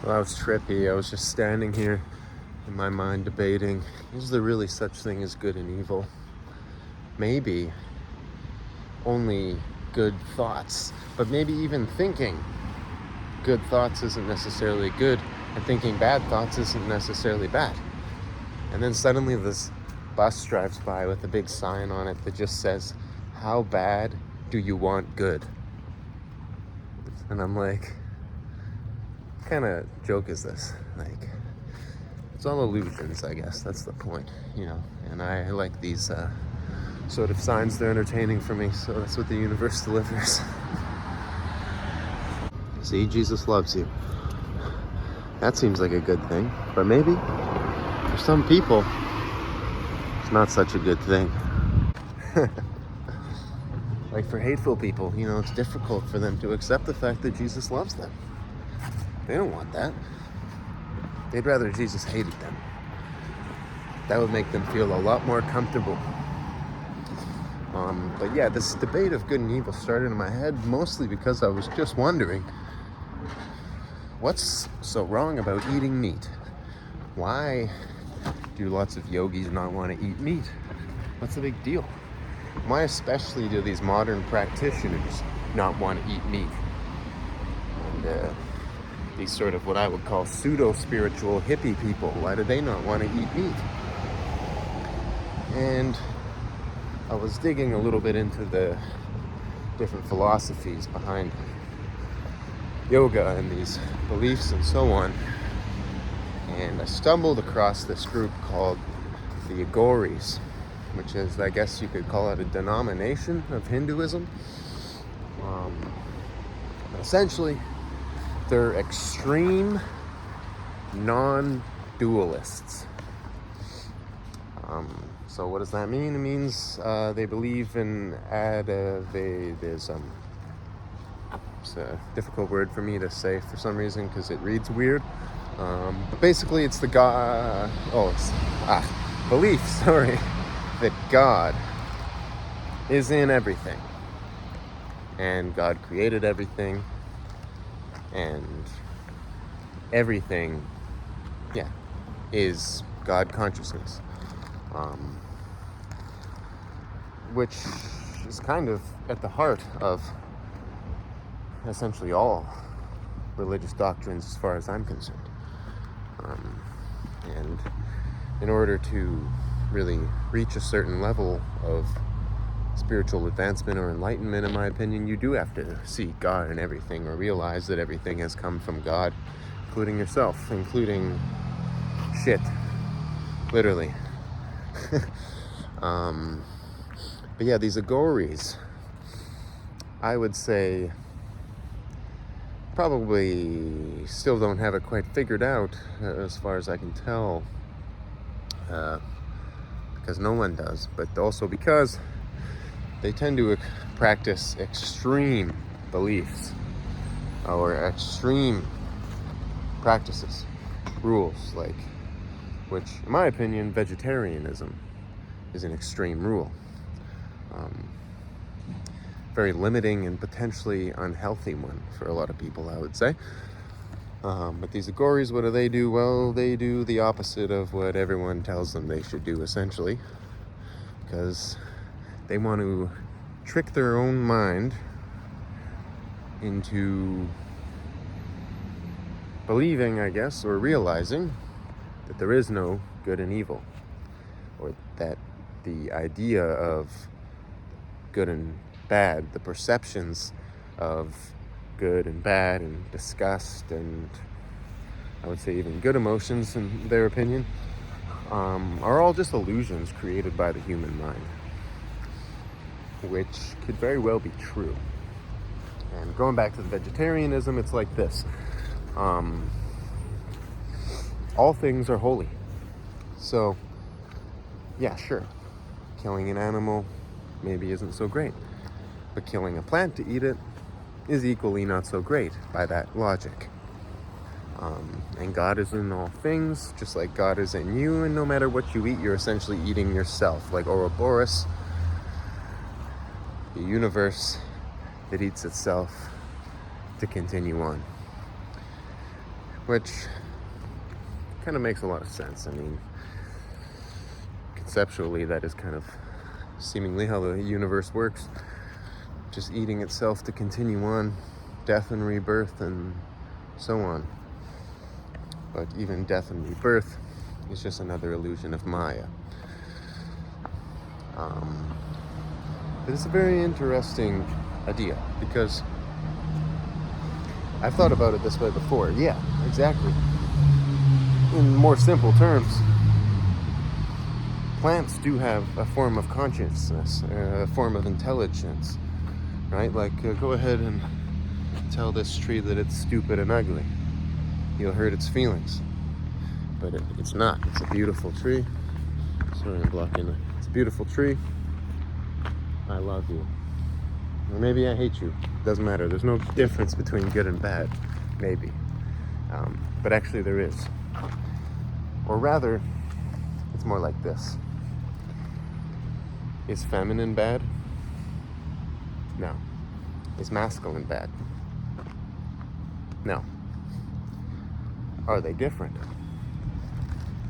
Well, that was trippy. I was just standing here in my mind debating, is there really such thing as good and evil? Maybe only good thoughts, but maybe even thinking good thoughts isn't necessarily good, and thinking bad thoughts isn't necessarily bad. And then suddenly this bus drives by with a big sign on it that just says, "How bad do you want good?" And I'm like, what kind of joke is this? Like, it's all illusions, I guess. That's the point, And I like these sort of signs. They're entertaining for me, so that's what the universe delivers. See, Jesus loves you. That seems like a good thing, but maybe for some people, it's not such a good thing. Like for hateful people, it's difficult for them to accept the fact that Jesus loves them. They don't want that. They'd rather Jesus hated them. That would make them feel a lot more comfortable. But yeah, this debate of good and evil started in my head mostly because I was just wondering, what's so wrong about eating meat? Why do lots of yogis not want to eat meat? What's the big deal? Why especially do these modern practitioners not want to eat meat? And these sort of what I would call pseudo-spiritual hippie people, why do they not want to eat meat? And I was digging a little bit into the different philosophies behind yoga and these beliefs and so on. And I stumbled across this group called the Agoris, which is, I guess you could call it a denomination of Hinduism. Essentially, they're extreme non-dualists. So what does that mean? It means they believe in Adavedism. It's a difficult word for me to say for some reason because it reads weird. But basically it's the belief, that God is in everything. And God created everything. And everything, is God consciousness. Which is kind of at the heart of essentially all religious doctrines as far as I'm concerned. And in order to really reach a certain level of spiritual advancement or enlightenment, in my opinion, you do have to see God in everything, or realize that everything has come from God, including yourself, including shit, literally. But yeah, these Agoris, I would say, probably still don't have it quite figured out, as far as I can tell, because no one does, but also because they tend to practice extreme beliefs or extreme practices, rules, which, in my opinion, vegetarianism is an extreme rule. Very limiting and potentially unhealthy one for a lot of people, I would say. But these Agoris, what do? Well, they do the opposite of what everyone tells them they should do, essentially, because they want to trick their own mind into believing, I guess, or realizing that there is no good and evil, or that the idea of good and bad, the perceptions of good and bad and disgust and I would say even good emotions, in their opinion, are all just illusions created by the human mind, which could very well be true. And going back to the vegetarianism, it's like this. All things are holy. So, yeah, sure, killing an animal maybe isn't so great, but killing a plant to eat it is equally not so great by that logic. And God is in all things, just like God is in you, and no matter what you eat, you're essentially eating yourself, like Ouroboros, the universe that eats itself to continue on. which kind of makes a lot of sense. I mean, conceptually, that is kind of seemingly how the universe works. Just eating itself to continue on, death and rebirth and so on. But even death and rebirth is just another illusion of Maya. But it's a very interesting idea, because I've thought about it this way before. Yeah, exactly. In more simple terms, plants do have a form of consciousness, a form of intelligence, right? Like, go ahead and tell this tree that it's stupid and ugly. You'll hurt its feelings. But it's not. It's a beautiful tree. Sorry, I'm blocking it. It's a beautiful tree. I love you. Or maybe I hate you. Doesn't matter. There's no difference between good and bad. Maybe. But actually there is. Or rather, it's more like this. Is feminine bad? No. Is masculine bad? No. Are they different?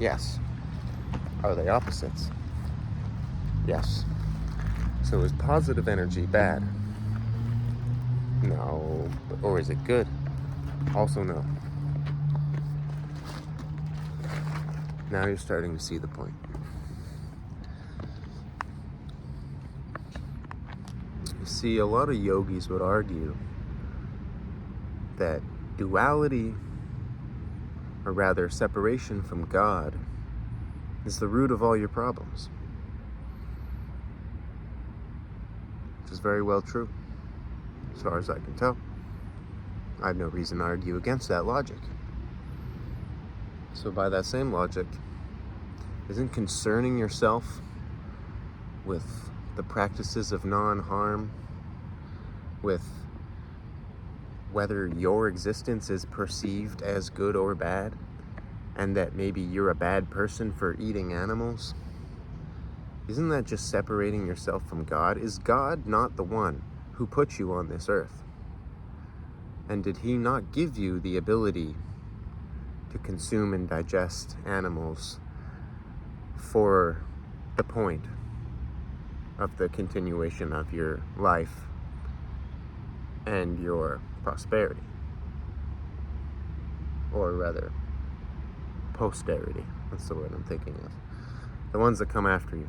Yes. Are they opposites? Yes. So is positive energy bad? No. Or is it good? Also no. Now you're starting to see the point. You see, a lot of yogis would argue that duality, or rather separation from God, is the root of all your problems. Which is very well true, as far as I can tell. I have no reason to argue against that logic. So by that same logic, isn't concerning yourself with the practices of non-harm, with whether your existence is perceived as good or bad, and that maybe you're a bad person for eating animals, isn't that just separating yourself from God? Is God not the one who put you on this earth? And did he not give you the ability to consume and digest animals for the point of the continuation of your life and your prosperity? Or rather, posterity. That's the word I'm thinking of. The ones that come after you.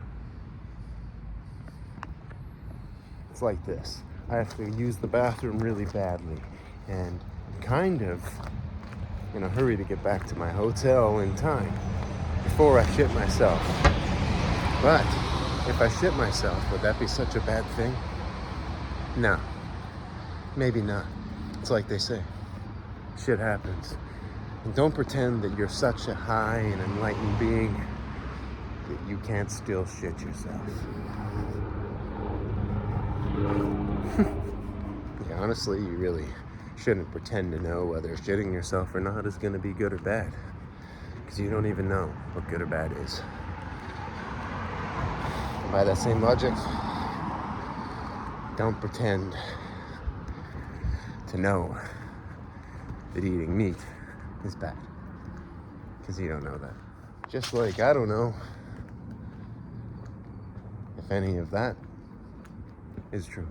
It's like this. I have to use the bathroom really badly, and I'm kind of in a hurry to get back to my hotel in time before I shit myself. But if I shit myself, would that be such a bad thing? No. Maybe not. It's like they say, shit happens. And don't pretend that you're such a high and enlightened being that you can't still shit yourself. Yeah, honestly, you really shouldn't pretend to know whether shitting yourself or not is going to be good or bad, because you don't even know what good or bad is. And by that same logic, don't pretend to know that eating meat is bad, because you don't know that. Just like I don't know if any of that is true.